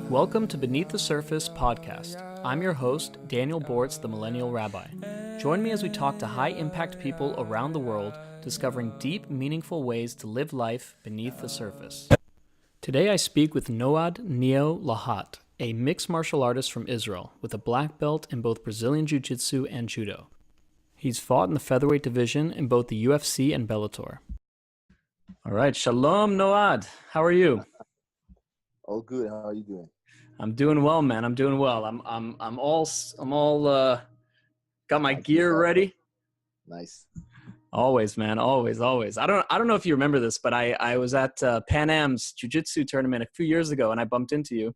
Welcome to Beneath the Surface podcast. I'm your host, Daniel Bortz, the Millennial Rabbi. Join me as we talk to high-impact people around the world, discovering deep, meaningful ways to live life beneath the surface. Today I speak with Noad Lahat, a mixed martial artist from Israel with a black belt in both Brazilian Jiu Jitsu and Judo. He's fought in the featherweight division in both the UFC and Bellator. All right, Shalom, Noad. How are you? All good. How are you doing? I'm doing well, man. I'm doing well. I'm all got my gear ready. Nice. Always, man. Always. I don't know if you remember this, but I was at Pan Am's Jiu-Jitsu tournament a few years ago, and I bumped into you.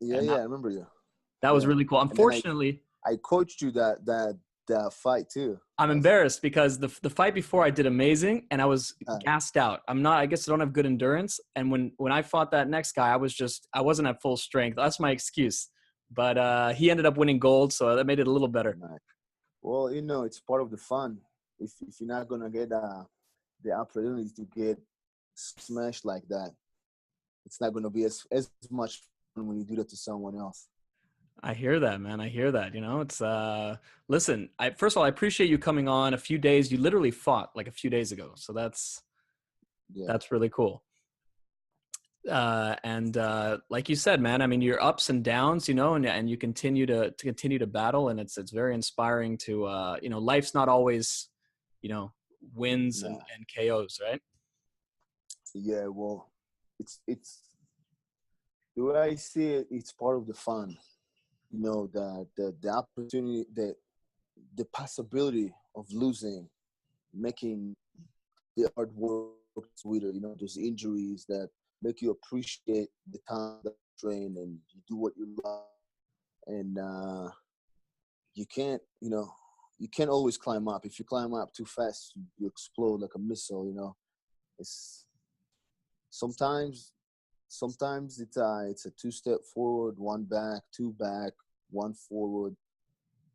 Yeah, I remember you. That was really cool. And then Unfortunately, I coached you that fight too. I'm embarrassed because the fight before I did amazing, and I was gassed out. I guess I don't have good endurance. And when I fought that next guy, I wasn't at full strength. That's my excuse. But he ended up winning gold, so that made it a little better. Nice. Well, it's part of the fun. If you're not gonna get the opportunity to get smashed like that, it's not gonna be as much fun when you do that to someone else. I hear that, man. I hear that. It's listen, first of all, I appreciate you coming on a few days. You literally fought like a few days ago. So that's really cool. And like you said, man, I mean, your ups and downs, and you continue to battle, and it's very inspiring to life's not always, wins and KOs, right? Yeah, well, it's the way I see it, it's part of the fun. The opportunity, the possibility of losing, making the hard work sweeter. Those injuries that make you appreciate the time that you train and you do what you love. And you can't always climb up. If you climb up too fast, you explode like a missile. It's sometimes it's a two-step forward, one back, two back, one forward.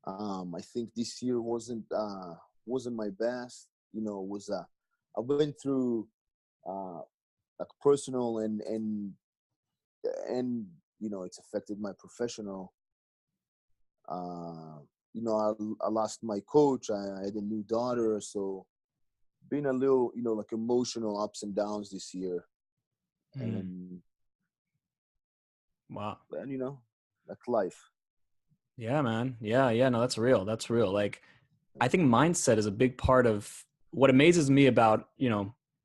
I think this year wasn't my best. I went through like personal and it's affected my professional. I lost my coach. I had a new daughter, so been a little like emotional ups and downs this year. And wow. And that's life. Yeah, man. Yeah. No, that's real. Like, I think mindset is a big part of what amazes me about,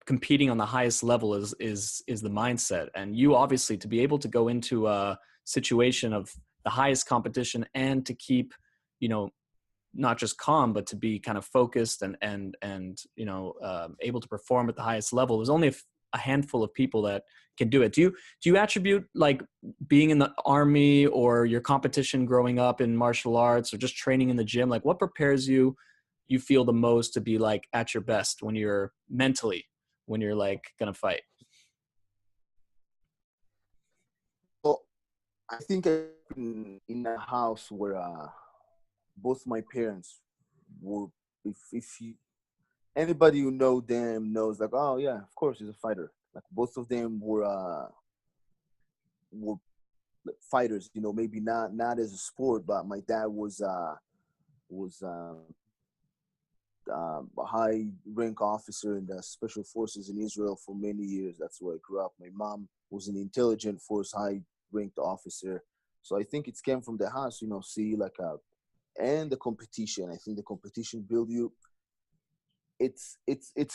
competing on the highest level is the mindset. And you obviously, to be able to go into a situation of the highest competition and to keep, not just calm, but to be kind of focused and able to perform at the highest level. There's only a handful of people that can do it. Do you attribute like being in the army or your competition growing up in martial arts or just training in the gym? Like, what prepares you feel the most to be like at your best when you're mentally, when you're like gonna fight? Well, I think in a house where both my parents were, if you, anybody who know them knows, like, oh yeah, of course he's a fighter. Like, both of them were fighters. Maybe not as a sport, but my dad was a high rank officer in the special forces in Israel for many years. That's where I grew up. My mom was an intelligent force high ranked officer. So I think it came from the house, see like and the competition. I think the competition build you. It's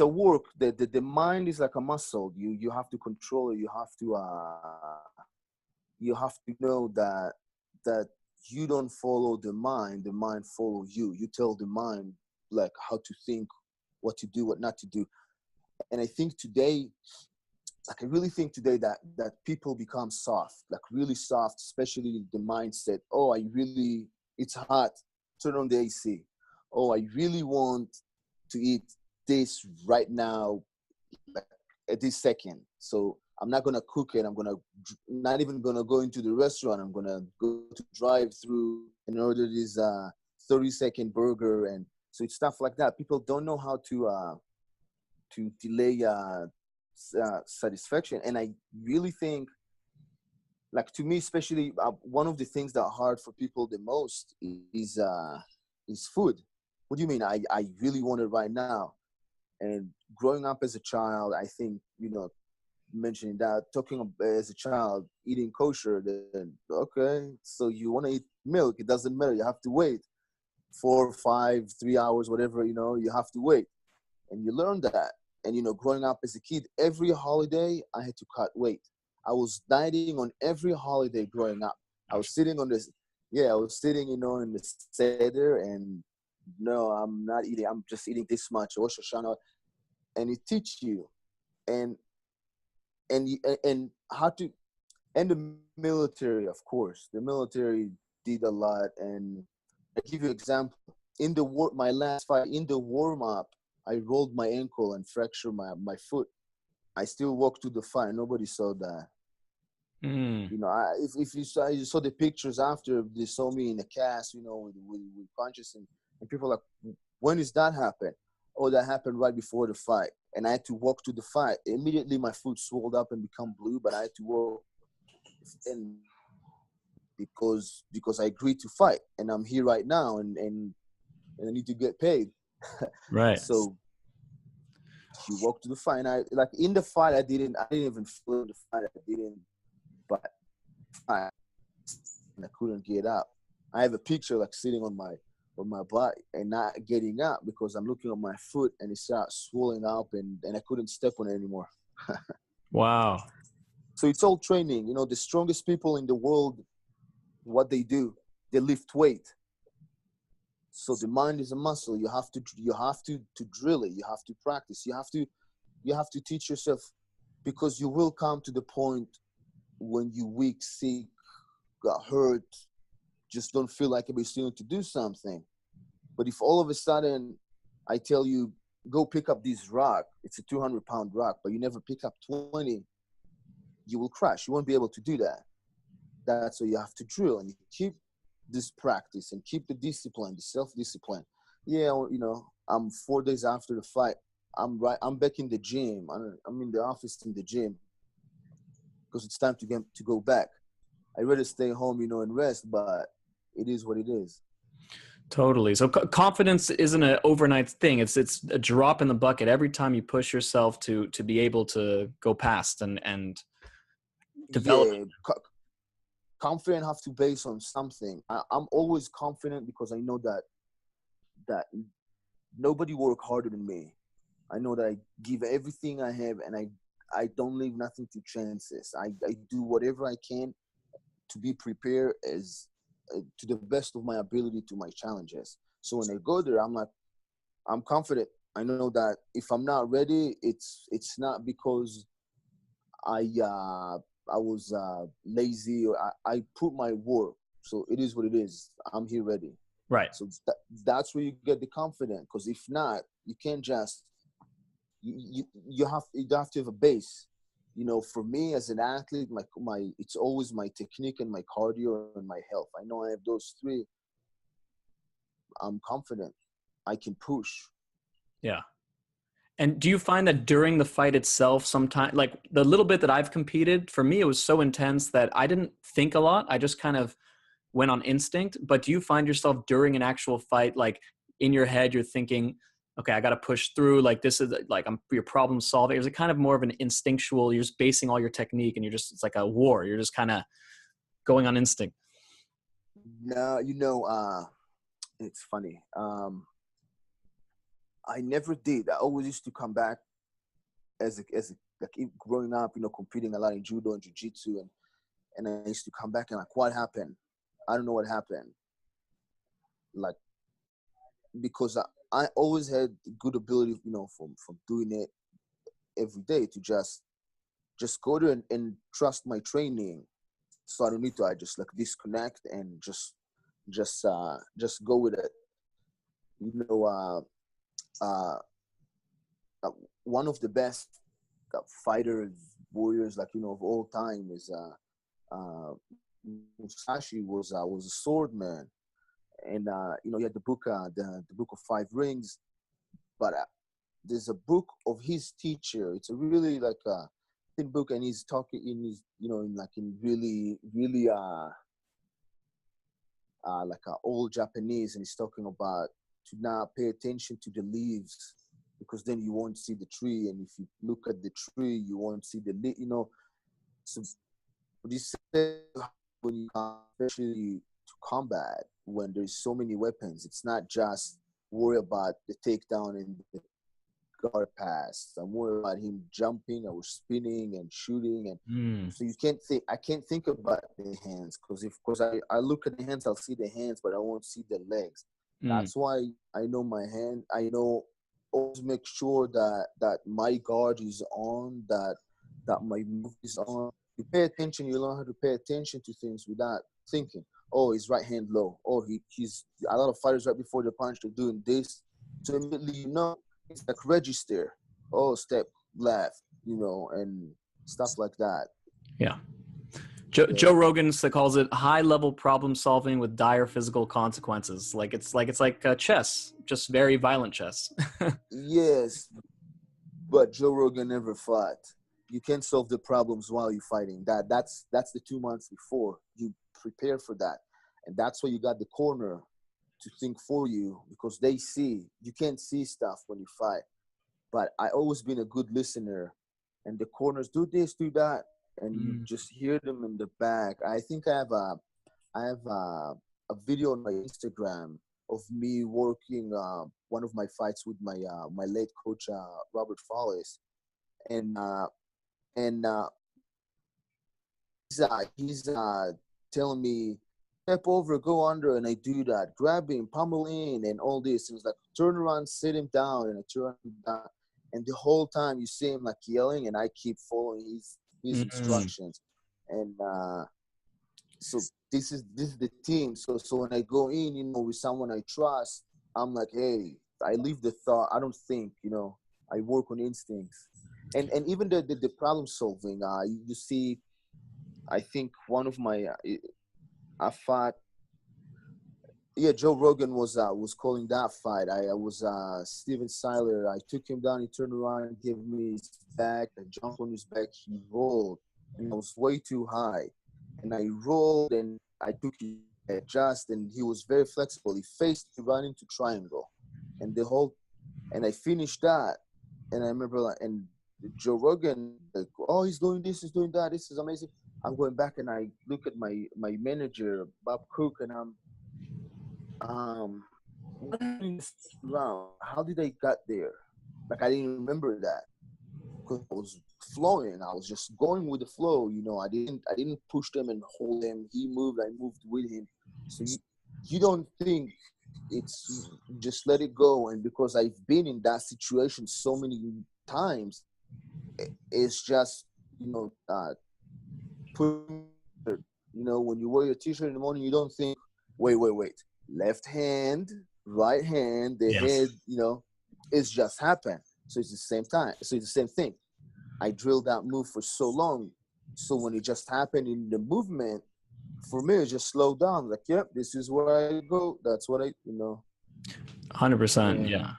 a work that the mind is like a muscle. You have to control it. You have to know that you don't follow the mind follows you. You tell the mind like how to think, what to do, what not to do. And I think today, like I really think today that people become soft, like really soft, especially the mindset. Oh, it's hot, turn on the AC. Oh, I really want to eat this right now, like at this second. So I'm not gonna cook it. I'm not even gonna go into the restaurant. I'm gonna go to drive through and order this 30-second burger. And so it's stuff like that. People don't know how to delay satisfaction. And I really think like to me, especially one of the things that are hard for people the most is food. What do you mean? I really want it right now. And growing up as a child, I think, mentioning that, as a child, eating kosher, then okay, so you want to eat milk, it doesn't matter. You have to wait 4, 5, 3 hours, whatever, you have to wait. And you learn that. And, growing up as a kid, every holiday, I had to cut weight. I was dieting on every holiday growing up. I was sitting on this, I was sitting, in the Seder, and no, I'm not eating. I'm just eating this much, Rosh Hashanah. And it teach you. And how to, and the military, of course. The military did a lot. And I give you an example. In the my last fight, in the warm-up, I rolled my ankle and fractured my foot. I still walked to the fight. Nobody saw that. Mm. If you saw the pictures after, they saw me in a cast, with punches, and people are like, when does that happen? Oh, that happened right before the fight. And I had to walk to the fight. Immediately my foot swelled up and become blue, but I had to walk, and because I agreed to fight, and I'm here right now, and I need to get paid. Right. So you walk to the fight, and I, like, in the fight, I didn't even feel the fight. I didn't, but I couldn't get up. I have a picture, like, sitting on my butt and not getting up because I'm looking at my foot and it starts swelling up, and I couldn't step on it anymore. Wow. So it's all training. The strongest people in the world, what they do, they lift weight. So the mind is a muscle. You have to drill it. You have to practice. You have to teach yourself, because you will come to the point when you weak, sick, got hurt, just don't feel like you're still to do something. But if all of a sudden I tell you, go pick up this rock, it's a 200-pound rock, but you never pick up 20, you will crash. You won't be able to do that. That's why you have to drill, and you keep this practice and keep the discipline, the self-discipline. Yeah, I'm 4 days after the fight. I'm back in the gym. I'm in the office in the gym because it's time to go back. I'd rather stay home, and rest, but it is what it is. Totally. So confidence isn't an overnight thing. It's a drop in the bucket every time you push yourself to be able to go past and develop. Yeah, confident have to base on something. I'm always confident because I know that nobody work harder than me. I know that I give everything I have, and I don't leave nothing to chances. I do whatever I can to be prepared as to the best of my ability to my challenges. So when I go there, I'm confident. I know that if I'm not ready, it's not because I was lazy, or I put my work. So it is what it is. I'm here ready. Right. So that's where you get the confidence. Because if not, you can't just you have to have a base. For me as an athlete, my it's always my technique and my cardio and my health. I know I have those three. I'm confident. I can push. Yeah. And do you find that during the fight itself, sometimes, like the little bit that I've competed, for me, it was so intense that I didn't think a lot. I just kind of went on instinct. But do you find yourself during an actual fight, like in your head, you're thinking, okay, I got to push through, like this is like your problem solving? Is it kind of more of an instinctual, you're just basing all your technique and it's like a war. You're just kind of going on instinct. No, it's funny. I never did. I always used to come back as like growing up, competing a lot in judo and jiu-jitsu, and I used to come back and, like, what happened? I don't know what happened. Like, because I always had good ability, from doing it every day, to just go there and trust my training. So I don't need to. I just, like, disconnect and just go with it. You know, uh, one of the best fighters, warriors, like, of all time is Musashi was a swordman, and he had the book of Five Rings, but there's a book of his teacher. It's a really, like, book, and he's talking in his, in like in really, really like old Japanese, and he's talking about to not pay attention to the leaves, because then you won't see the tree, and if you look at the tree, you won't see the So this when you come, especially to combat, when there's so many weapons, it's not just worry about the takedown and the guard pass. I'm worried about him jumping or spinning and shooting, and so you can't think. I can't think about the hands, because I look at the hands, I'll see the hands, but I won't see the legs. That's why I know my hand. I know, always make sure that my guard is on, that my move is on. You pay attention. You learn how to pay attention to things without thinking. Oh, his right hand low. Oh, he's a lot of fighters right before the punch, they're doing this. So immediately it's like register. Oh, step left, and stuff like that. Yeah. Joe Rogan calls it high-level problem solving with dire physical consequences. It's like chess, just very violent chess. Yes, but Joe Rogan never fought. You can't solve the problems while you're fighting. That's the 2 months before you prepare for that, and that's why you got the corner to think for you, because they see. You can't see stuff when you fight. But I always been a good listener, and the corners do this, do that, and you just hear them in the back. I think I have a video on my Instagram of me working one of my fights with my my late coach Robert Follis, and he's telling me, step over, go under, and I do that, grab him, pummel in, and all this. It was like, turn around, sit him down, and I turn him down. And the whole time you see him like yelling, and I keep following his instructions. And so this is the team. So when I go in, with someone I trust, I'm like, hey, I leave the thought. I don't think, I work on instincts. And even the problem solving, you see, I think one of my I fought. Yeah, Joe Rogan was calling that fight. I was Steven Siler. I took him down. He turned around and gave me his back. I jumped on his back. He rolled, and I was way too high. And I rolled, and I took his adjust, and he was very flexible. He faced me, run into triangle, and and I finished that. And I remember, and Joe Rogan, like, oh, he's doing this, he's doing that. This is amazing. I'm going back, and I look at my manager, Bob Cook, and I'm, what happened this round? How did I get there? Like, I didn't remember that, because I was flowing. I was just going with the flow. I didn't push them and hold him. He moved, I moved with him. So you don't think it's just let it go. And because I've been in that situation so many times, it's just when you wear your t-shirt in the morning, you don't think, wait, left hand, right hand, the head, it's just happened. So it's the same time. So it's the same thing. I drilled that move for so long. So when it just happened in the movement, for me, it just slowed down. Like, yep, this is where I go. That's what 100%. Yeah.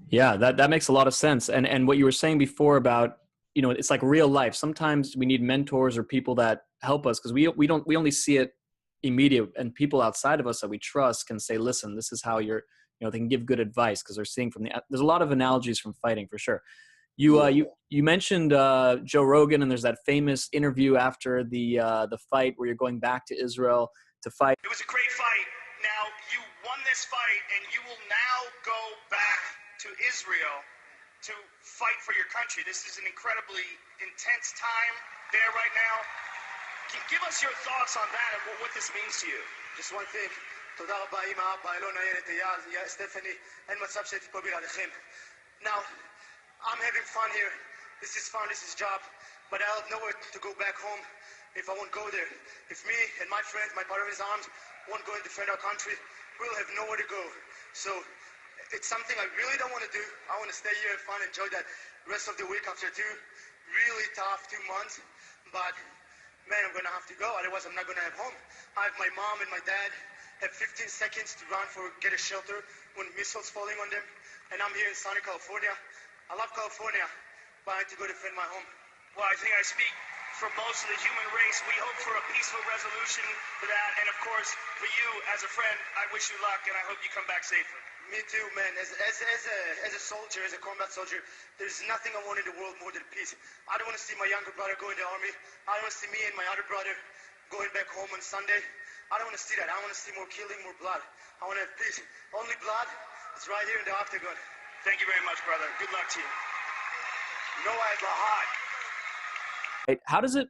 Yeah. That makes a lot of sense. And what you were saying before about, it's like real life. Sometimes we need mentors or people that help us, because we only see it immediate, and people outside of us that we trust can say, listen, this is how they can give good advice, because they're seeing there's a lot of analogies from fighting for sure. You mentioned Joe Rogan, and there's that famous interview after the fight where you're going back to Israel to fight. It was a great fight. Now you won this fight, and you will now go back to Israel to fight for your country. This is an incredibly intense time there right now. Give us your thoughts on that and what this means to you. Just one thing. תודה רבה אמא, אבא, אלונה, ילד, אייל, סטפני, אין מצב שהייתי פה בלעדיכם. Now, I'm having fun here. This is fun, this is job. But I'll have nowhere to go back home if I won't go there. If me and my friends, my partner in arms, won't go and defend our country, we'll have nowhere to go. So it's something I really don't want to do. I want to stay here, have fun, enjoy that rest of the week after 2 really tough 2 months. But man, I'm going to have to go. Otherwise, I'm not going to have home. I have my mom and my dad have 15 seconds to run get a shelter when missiles falling on them. And I'm here in sunny California. I love California, but I had to go defend my home. Well, I think I speak for most of the human race. We hope for a peaceful resolution to that. And of course, for you as a friend, I wish you luck and I hope you come back safely. Me too, man. As a soldier, as a combat soldier, there's nothing I want in the world more than peace. I don't want to see my younger brother go in the army. I don't want to see me and my other brother going back home on Sunday. I don't want to see that. I want to see more killing, more blood. I want to have peace. Only blood is right here in the octagon. Thank you very much, brother. Good luck to you. Noad, Lahat. Right? How does it,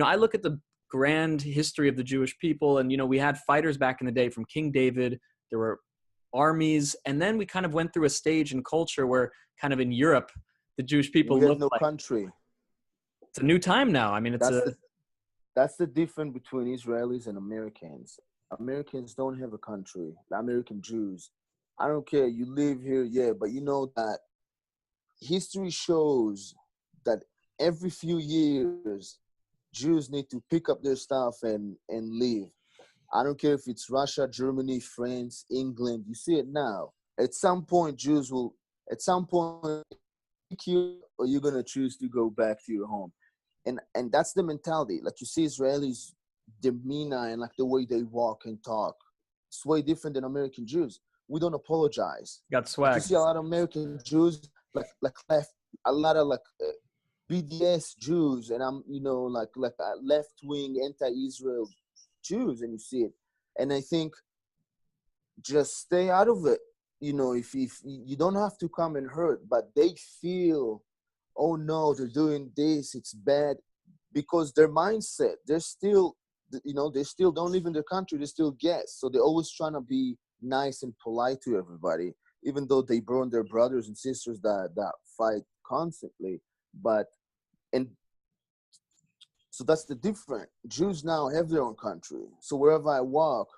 I look at the grand history of the Jewish people, and, we had fighters back in the day from King David, there were armies, and then we kind of went through a stage in culture where kind of in Europe, the Jewish people We have look no like country. it's a new time now. I mean, That's the difference between Israelis and Americans. Americans don't have a country. The American Jews, I don't care. You live here, yeah, but you know that history shows that every few years, Jews need to pick up their stuff and leave. I don't care if it's Russia, Germany, France, England. You see it now. At some point, Jews will, pick you, or you're going to choose to go back to your home. And that's the mentality. Like you see Israelis' demeanor and like the way they walk and talk. It's way different than American Jews. We don't apologize. got swag. You see a lot of American Jews, like left, a lot of BDS Jews, and I'm like left wing anti-Israel Jews, and you see it. And I think just stay out of it. If you don't have to come and hurt, but they feel, oh no, they're doing this, it's bad, because their mindset, they still don't live in their country, they're still guests, so they're always trying to be nice and polite to everybody, even though they burn their brothers and sisters that fight constantly. And so that's the difference. Jews now have their own country, so wherever I walk,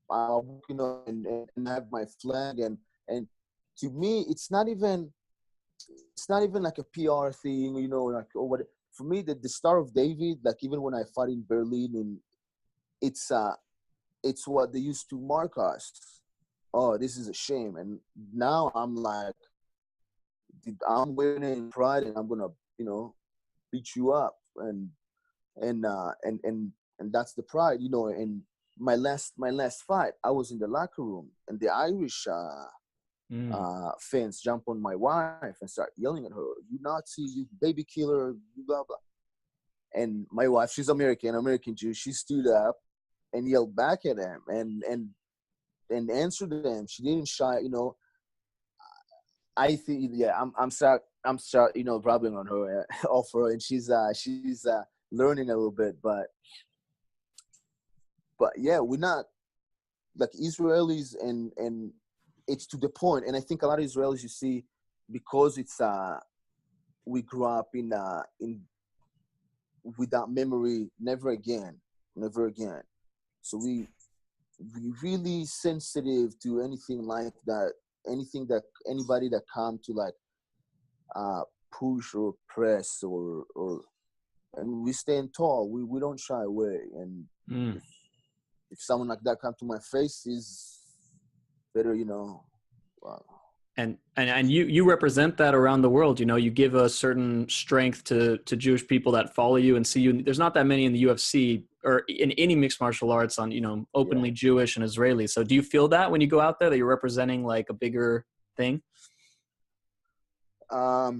and have my flag, and to me, it's not even like a PR thing, like, or what. For me, the Star of David, like even when I fought in Berlin, and it's what they used to mark us. Oh, this is a shame. And now I'm like, I'm wearing it in pride, and I'm gonna, beat you up, and that's the pride, And my last fight, I was in the locker room, and the Irish fans jump on my wife and start yelling at her, "You Nazi, you baby killer, you blah blah." And my wife, she's American Jew, she stood up and yelled back at them and answered them. She didn't shy, I think, yeah, I'm sorry, brabbling on her, off her, and she's learning a little bit, but yeah, we're not like Israelis, and it's to the point. And I think a lot of Israelis, you see, because it's we grew up in without memory, never again. So we really sensitive to anything like that, anybody that come to like push or press or and we stand tall. We don't shy away. And if someone like that come to my face, is better, wow. And you represent that around the world. You give a certain strength to Jewish people that follow you and see you. There's not that many in the UFC or in any mixed martial arts on, openly Jewish and Israeli. So do you feel that when you go out there that you're representing like a bigger thing? Like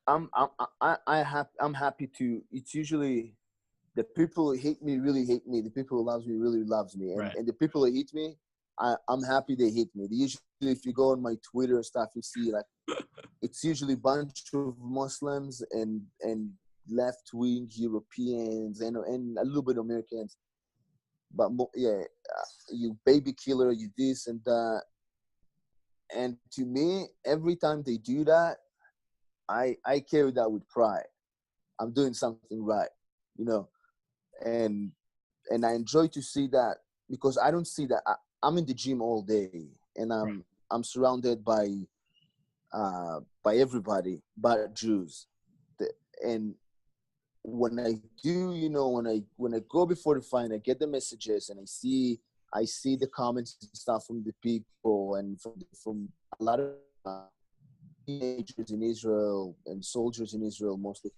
I'm happy to. It's usually the people who hate me really hate me. The people who loves me really loves me. And, right. And the people who hate me, I'm happy they hate me. Usually, if you go on my Twitter and stuff, you see like it's usually a bunch of Muslims and left-wing Europeans and a little bit Americans. But you baby killer, you this and that. And to me, every time they do that, I carry that with pride. I'm doing something right, and I enjoy to see that, because I don't see that. I'm in the gym all day, and I'm surrounded by everybody but Jews. And when I do, when I go before the fight, I get the messages, and I see the comments and stuff from the people and from a lot of teenagers in Israel and soldiers in Israel mostly.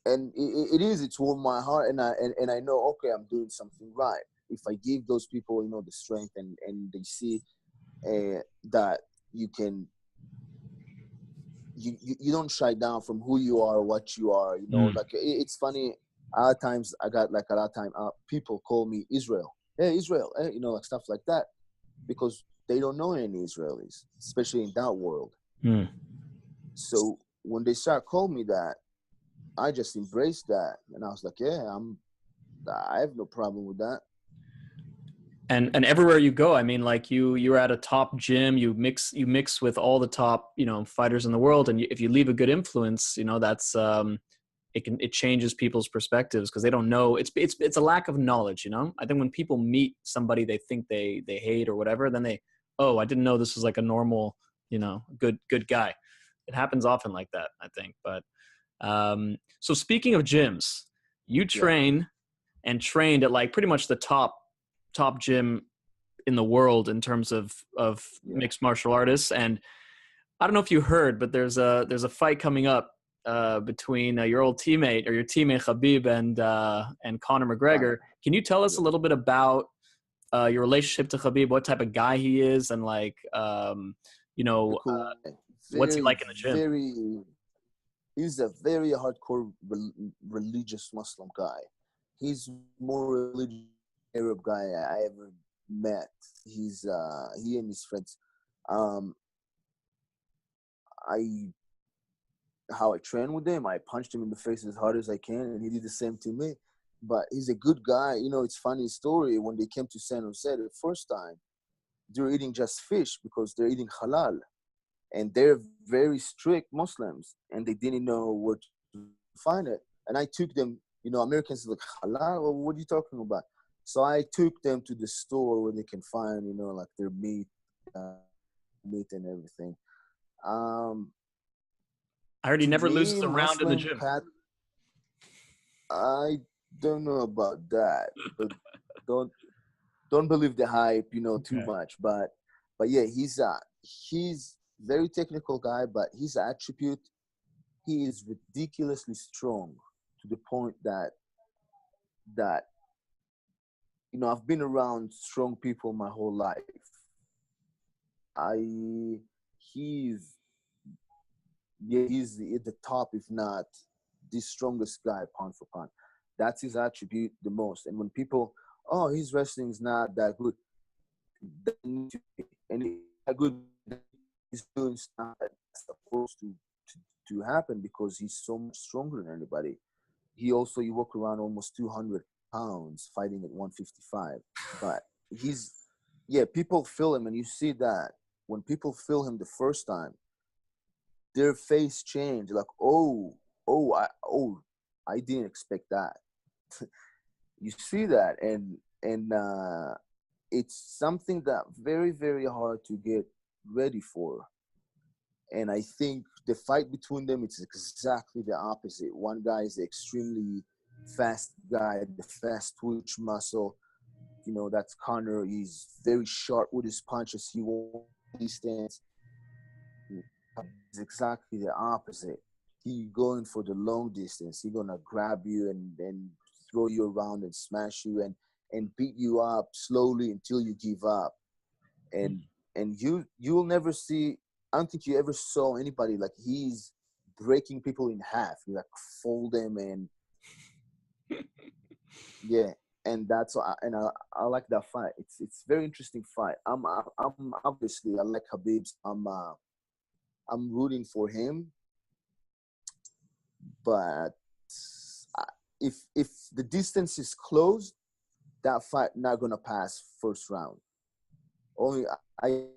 And it's warmed my heart, and I know, okay, I'm doing something right. If I give those people, the strength, and they see that you can, you don't shy down from who you are, what you are, like it's funny. A lot of times I got like a lot of time people call me Israel. Hey, Israel, hey, like stuff like that, because they don't know any Israelis, especially in that world. So when they start calling me that, I just embraced that, and I was like, yeah, I have no problem with that. And everywhere you go, I mean, like you're at a top gym, you mix with all the top, fighters in the world, and if you leave a good influence, that's it changes people's perspectives, because they don't know. It's a lack of knowledge, I think when people meet somebody they think they hate or whatever, then I didn't know this was like a normal, good guy. It happens often like that, I think. But so speaking of gyms, you train and trained at like pretty much the top gym in the world in terms of mixed martial artists. And I don't know if you heard, but there's a fight coming up between your old teammate, or your teammate Khabib, and Conor McGregor. Can you tell us a little bit about your relationship to Khabib, what type of guy he is, and like what's he like in the gym? He's a very hardcore religious Muslim guy. He's more religious Arab guy I ever met. He and his friends. How I train with him, I punched him in the face as hard as I can, and he did the same to me. But he's a good guy. It's funny story. When they came to San Jose the first time, they were eating just fish because they're eating halal. And they're very strict Muslims, and they didn't know where to find it. And I took them, Americans are like, halal? Well, what are you talking about? So I took them to the store where they can find, like their meat and everything. I heard he never loses a round in the gym. I don't know about that, but don't believe the hype, too much. But yeah, he's very technical guy, but his attribute, he is ridiculously strong to the point that I've been around strong people my whole life. He's at the top, if not the strongest guy pound for pound. That's his attribute the most. And when people, his wrestling is not that good, and it's not good, he's doing stuff that's supposed to happen, because he's so much stronger than anybody. He walk around almost 200 pounds fighting at 155. But people feel him, and you see that when people feel him the first time, their face change, like, I didn't expect that. You see that, and it's something that very, very hard to get ready for. And I think the fight between them, it's exactly the opposite. One guy is an extremely fast guy, the fast twitch muscle. That's Conor. He's very sharp with his punches. He stands. It's exactly the opposite. He going for the long distance. He gonna grab you and throw you around and smash you and beat you up slowly until you give up. And you'll never see. I don't think you ever saw anybody like he's breaking people in half. You like fold them and yeah. And I like that fight. It's very interesting fight. I'm obviously I like Khabib's. I'm rooting for him, but if the distance is closed, that fight not gonna pass first round. Only I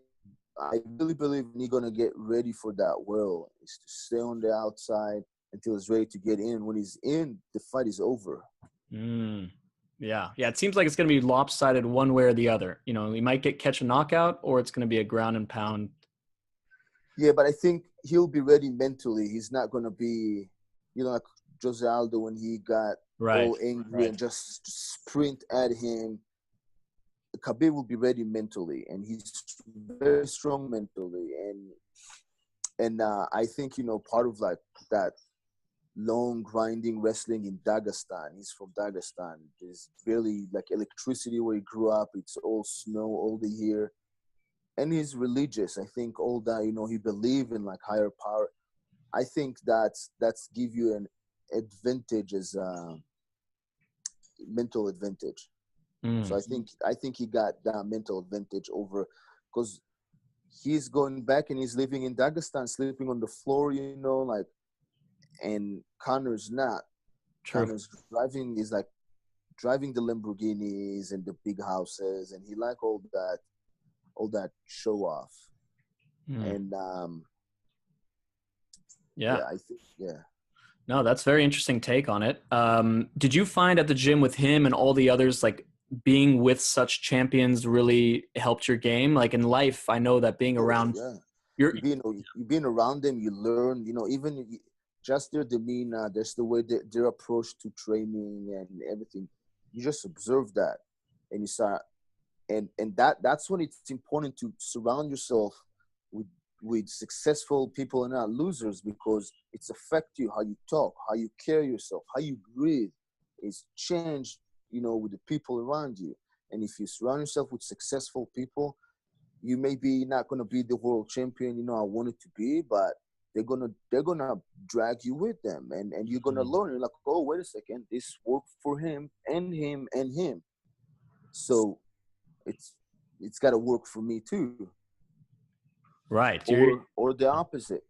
really believe he's gonna get ready for that world. Is to stay on the outside until he's ready to get in. When he's in, the fight is over. Yeah. It seems like it's gonna be lopsided one way or the other. He might catch a knockout, or it's gonna be a ground and pound. Yeah, but I think he'll be ready mentally. He's not gonna be, like Jose Aldo when he got all angry and just sprint at him. Khabib will be ready mentally, and he's very strong mentally. And I think, part of like that long grinding wrestling in Dagestan. He's from Dagestan. There's barely like electricity where he grew up. It's all snow all the year. And he's religious. I think all that, he believe in like higher power. I think that's give you an advantage as a mental advantage. So I think he got that mental advantage over, because he's going back and he's living in Dagestan, sleeping on the floor, like, and Conor's not. True. Conor's driving is like driving the Lamborghinis and the big houses, and he like all that show off. And yeah, I think no, that's a very interesting take on it. Did you find at the gym with him and all the others, like being with such champions really helped your game? Like in life, I know that being around, you being around them, you learn, even just their demeanor, there's the way their approach to training and everything. You just observe that, and you start, and that's when it's important to surround yourself with successful people and not losers, because it's affect you, how you talk, how you carry yourself, how you breathe. It's changed, with the people around you. And if you surround yourself with successful people, you may be not going to be the world champion, I wanted to be, but they're gonna drag you with them, and you're gonna learn. You're like, oh, wait a second, this worked for him and him and him, so it's got to work for me too. Right. Or the opposite.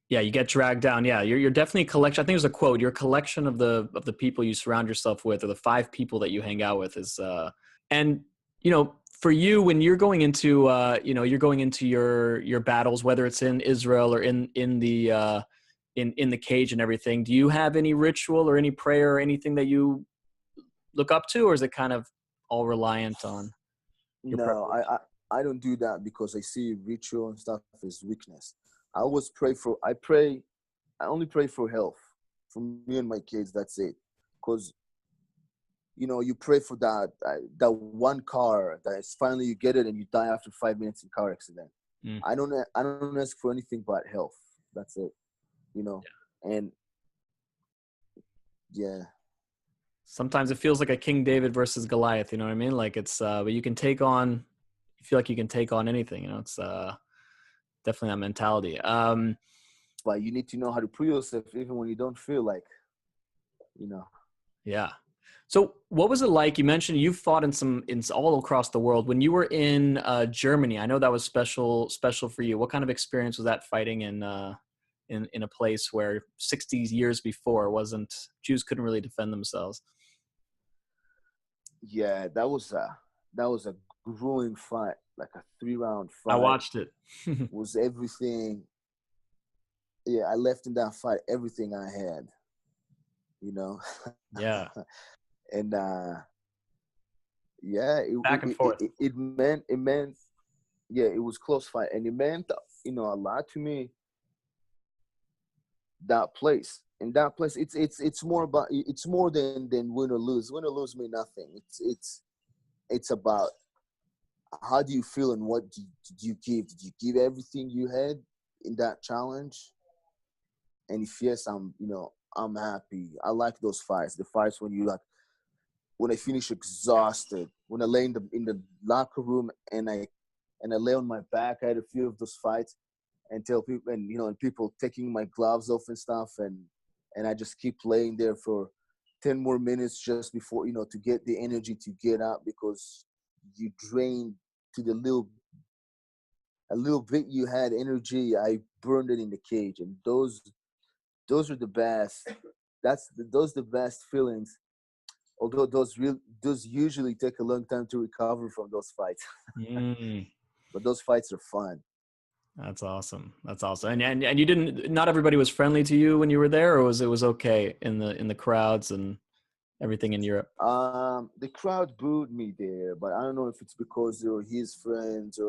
Yeah, you get dragged down. Yeah, you're definitely a collection. I think there's a quote: "You're a collection of the people you surround yourself with, or the 5 people that you hang out with." And for you, when you're going into your battles, whether it's in Israel or in the cage and everything, do you have any ritual or any prayer or anything that you look up to, or is it kind of all reliant on your preparation? No, I don't do that, because I see ritual and stuff as weakness. I only pray for health for me and my kids. That's it. Because you pray for that one car that is finally you get it and you die after 5 minutes in car accident. I don't ask for anything but health. That's it. And yeah. Sometimes it feels like a King David versus Goliath. You know what I mean? Like it's, but you feel like you can take on anything. It's definitely that mentality. But you need to know how to prove yourself even when you don't feel like, Yeah. So what was it like? You mentioned you fought in all across the world. When you were in Germany, I know that was special for you. What kind of experience was that, fighting in a place where 60 years before Jews couldn't really defend themselves? Yeah, that was a grueling fight, like a 3-round fight. I watched it. Was everything. Yeah, I left in that fight everything I had. Yeah. And yeah, Back and forth. It meant yeah, it was close fight, and it meant a lot to me. That place. In that place, it's more than win or lose. Win or lose mean nothing. It's about how do you feel and what did you give? Did you give everything you had in that challenge? And if yes, I'm happy. I like those fights. The fights when I finish exhausted, when I lay in the locker room and I lay on my back. I had a few of those fights, and tell people, and people taking my gloves off and stuff, and I just keep laying there for 10 more minutes just before, to get the energy to get up, because you drain to a little bit you had energy. I burned it in the cage, and those are the best. Those the best feelings. Although those usually take a long time to recover from those fights. But those fights are fun. That's awesome. And you not everybody was friendly to you when you were there, or it was okay in the crowds and everything in Europe? The crowd booed me there, but I don't know if it's because they were his friends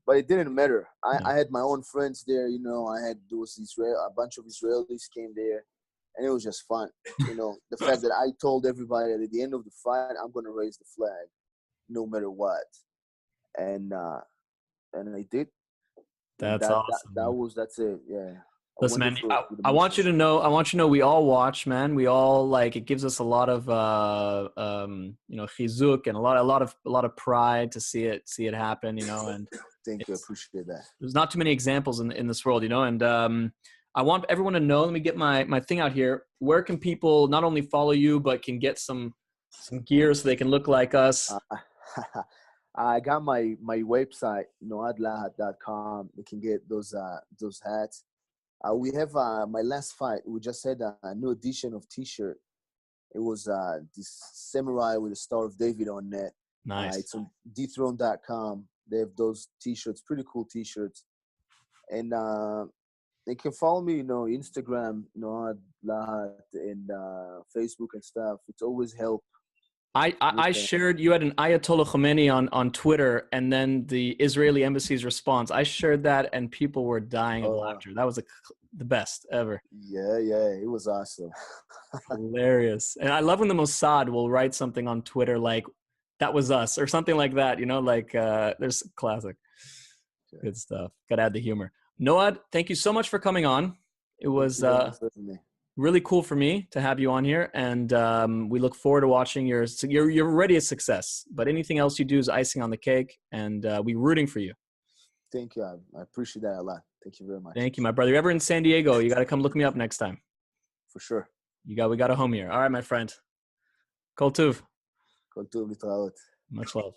but it didn't matter. I had my own friends there, a bunch of Israelis came there, and it was just fun. The fact that I told everybody that at the end of the fight, I'm going to raise the flag no matter what. And I did. That's awesome. That's it. Yeah. Listen, man, I want you to know we all watch, man. We all like, it gives us a lot of chizuk and a lot of pride to see it happen, and thank you. I appreciate that. There's not too many examples in this world, and I want everyone to know, let me get my thing out here. Where can people not only follow you, but can get some gear so they can look like us? I got my website, noadlahat.com. You can get those hats. We have my last fight. We just had a new edition of T-shirt. It was this samurai with the Star of David on it. Nice. It's on dethrone.com. They have those T-shirts, pretty cool T-shirts. And they can follow me, Instagram, Noad Lahat, and Facebook and stuff. It's always help. I shared, you had an Ayatollah Khomeini on Twitter, and then the Israeli embassy's response. I shared that, and people were dying of laughter. That was the best ever. Yeah, it was awesome. Hilarious. And I love when the Mossad will write something on Twitter like, that was us, or something like that, there's classic. Good stuff. Got to add the humor. Noad, thank you so much for coming on. It was really cool for me to have you on here, and we look forward to watching you're already a success, but anything else you do is icing on the cake, and we're rooting for you. Thank you. I appreciate that a lot. Thank you very much. Thank you, my brother. If you're ever in San Diego, you got to come look me up next time. For sure. We got a home here. All right, my friend. Kol tuv. Kol tuv, litraot. Much love.